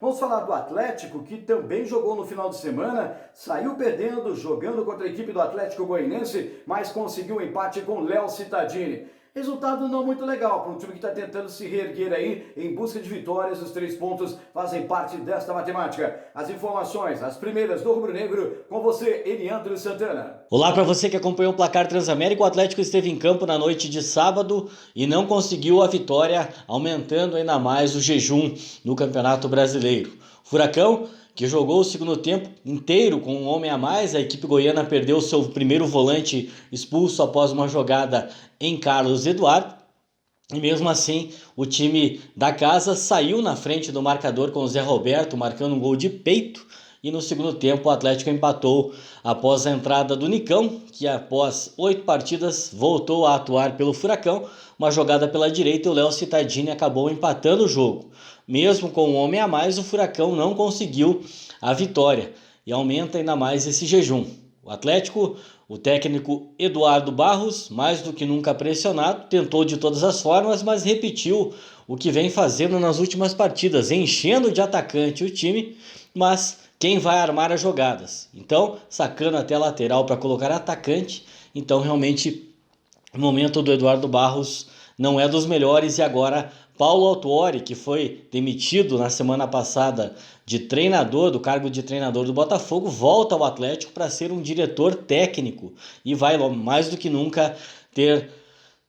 Vamos falar do Atlético, que também jogou no final de semana, saiu perdendo, jogando contra a equipe do Atlético Goianiense, mas conseguiu um empate com o Léo Cittadini. Resultado não muito legal para um time que está tentando se reerguer aí em busca de vitórias. Os 3 pontos fazem parte desta matemática. As informações, as primeiras do Rubro Negro, com você, Eliandro Santana. Olá para você que acompanhou o placar Transamérica. O Atlético esteve em campo na noite de sábado e não conseguiu a vitória, aumentando ainda mais o jejum no Campeonato Brasileiro. O Furacão, que jogou o segundo tempo inteiro com um homem a mais, a equipe goiana perdeu seu primeiro volante expulso após uma jogada em Carlos Eduardo. E mesmo assim, o time da casa saiu na frente do marcador com o Zé Roberto marcando um gol de peito. E no segundo tempo o Atlético empatou após a entrada do Nicão, que após 8 partidas voltou a atuar pelo Furacão. Uma jogada pela direita e o Léo Cittadini acabou empatando o jogo. Mesmo com um homem a mais, o Furacão não conseguiu a vitória e aumenta ainda mais esse jejum. O Atlético, o técnico Eduardo Barros, mais do que nunca pressionado, tentou de todas as formas, mas repetiu o que vem fazendo nas últimas partidas, enchendo de atacante o time, mas quem vai armar as jogadas? Então, sacando até a lateral para colocar atacante, então realmente o momento do Eduardo Barros não é dos melhores. E agora Paulo Autuori, que foi demitido na semana passada de treinador, do cargo de treinador do Botafogo, volta ao Atlético para ser um diretor técnico e vai mais do que nunca ter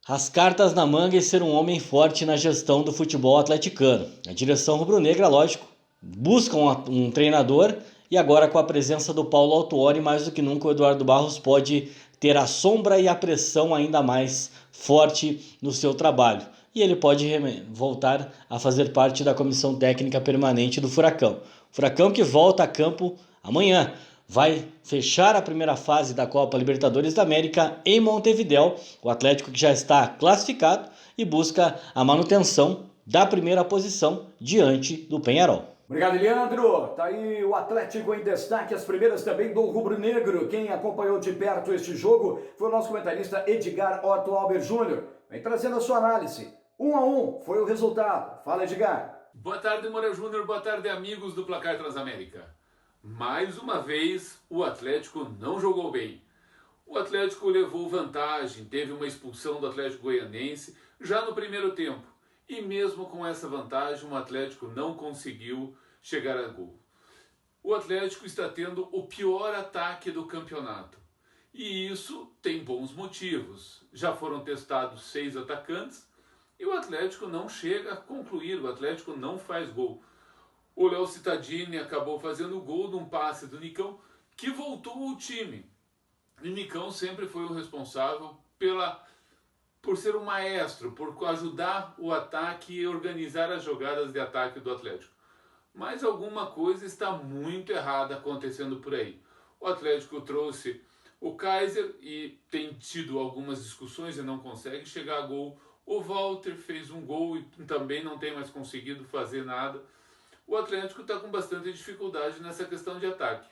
as cartas na manga e ser um homem forte na gestão do futebol atleticano. A direção rubro-negra, lógico, busca um treinador e agora com a presença do Paulo Autuori, mais do que nunca o Eduardo Barros pode ter a sombra e a pressão ainda mais forte no seu trabalho. E ele pode voltar a fazer parte da comissão técnica permanente do Furacão. Furacão que volta a campo amanhã. Vai fechar a primeira fase da Copa Libertadores da América em Montevidéu. O Atlético que já está classificado e busca a manutenção da primeira posição diante do Peñarol. Obrigado, Leandro. Tá aí o Atlético em destaque, as primeiras também do Rubro Negro. Quem acompanhou de perto este jogo foi o nosso comentarista Edgar Otto Albert Júnior. Vem trazendo a sua análise. 1-1 foi o resultado. Fala, Edgar. Boa tarde, Moura Júnior. Boa tarde, amigos do Placar Transamérica. Mais uma vez, o Atlético não jogou bem. O Atlético levou vantagem, teve uma expulsão do Atlético Goianiense já no primeiro tempo. E mesmo com essa vantagem, o Atlético não conseguiu chegar a gol. O Atlético está tendo o pior ataque do campeonato. E isso tem bons motivos. Já foram testados 6 atacantes e o Atlético não chega a concluir, o Atlético não faz gol. O Léo Cittadini acabou fazendo o gol de um passe do Nicão, que voltou o time. E Nicão sempre foi o responsável por ser um maestro, por ajudar o ataque e organizar as jogadas de ataque do Atlético. Mas alguma coisa está muito errada acontecendo por aí. O Atlético trouxe o Kaiser e tem tido algumas discussões e não consegue chegar a gol. O Walter fez um gol e também não tem mais conseguido fazer nada. O Atlético está com bastante dificuldade nessa questão de ataque,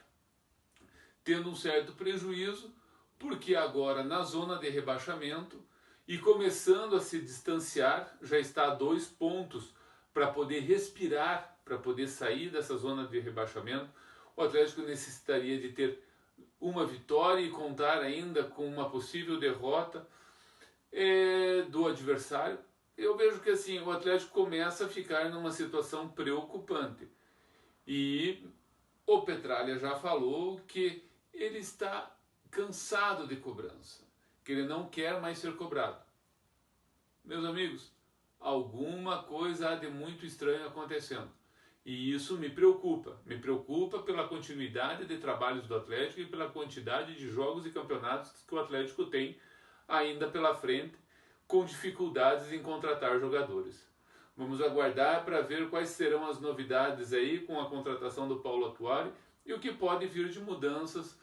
tendo um certo prejuízo, porque agora na zona de rebaixamento e começando a se distanciar, já está a 2 pontos para poder respirar, para poder sair dessa zona de rebaixamento. O Atlético necessitaria de ter uma vitória e contar ainda com uma possível derrota do adversário. Eu vejo que assim, o Atlético começa a ficar numa situação preocupante. E o Petralha já falou que ele está cansado de cobrança, que ele não quer mais ser cobrado. Meus amigos, alguma coisa há de muito estranho acontecendo. E isso me preocupa. Me preocupa pela continuidade de trabalhos do Atlético e pela quantidade de jogos e campeonatos que o Atlético tem ainda pela frente, com dificuldades em contratar jogadores. Vamos aguardar para ver quais serão as novidades aí com a contratação do Paulo Autuori e o que pode vir de mudanças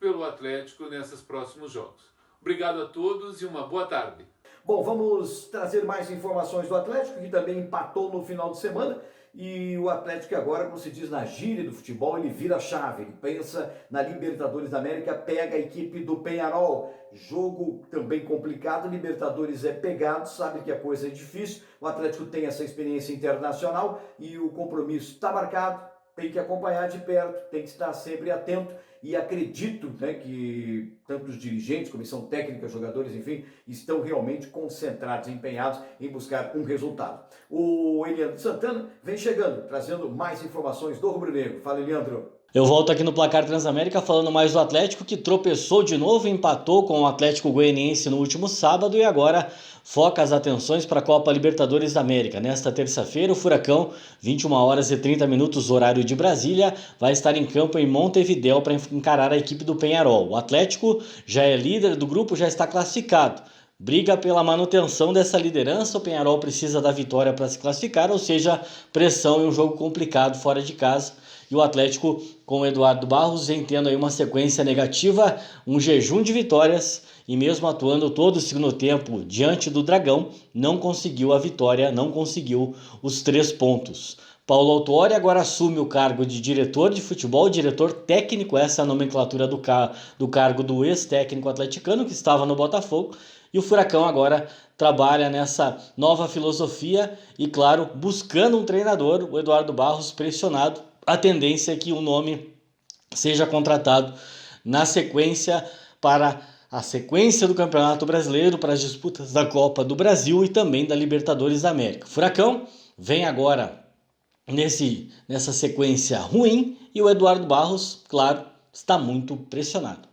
pelo Atlético nesses próximos jogos. Obrigado a todos e uma boa tarde. Bom, vamos trazer mais informações do Atlético, que também empatou no final de semana E o Atlético agora, como se diz na gíria do futebol, ele vira a chave, ele pensa na Libertadores da América, pega a equipe do Peñarol. Jogo também complicado, Libertadores é pegado, sabe que a coisa é difícil, o Atlético tem essa experiência internacional e o compromisso está marcado, tem que acompanhar de perto, tem que estar sempre atento e acredito, né, que tanto os dirigentes, comissão técnica, jogadores, enfim, estão realmente concentrados, empenhados em buscar um resultado. O Eliandro Santana vem chegando, trazendo mais informações do Rubro Negro. Fala, Eliandro. Eu volto aqui no Placar Transamérica falando mais do Atlético, que tropeçou de novo, empatou com o Atlético Goianiense no último sábado e agora foca as atenções para a Copa Libertadores da América. Nesta terça-feira, o Furacão, 21h30, horário de Brasília, vai estar em campo em Montevidéu para encarar a equipe do Peñarol. O Atlético já é líder do grupo, já está classificado. Briga pela manutenção dessa liderança, o Peñarol precisa da vitória para se classificar, ou seja, pressão em um jogo complicado fora de casa. E o Atlético, com o Eduardo Barros, vem tendo aí uma sequência negativa, um jejum de vitórias, e mesmo atuando todo o segundo tempo diante do Dragão, não conseguiu a vitória, não conseguiu os 3 pontos. Paulo Autuori agora assume o cargo de diretor de futebol, diretor técnico, essa é a nomenclatura do cargo do ex-técnico atleticano, que estava no Botafogo, e o Furacão agora trabalha nessa nova filosofia e, claro, buscando um treinador, o Eduardo Barros pressionado. A tendência é que o nome seja contratado na sequência para a sequência do Campeonato Brasileiro, para as disputas da Copa do Brasil e também da Libertadores da América. O Furacão vem agora nessa sequência ruim e o Eduardo Barros, claro, está muito pressionado.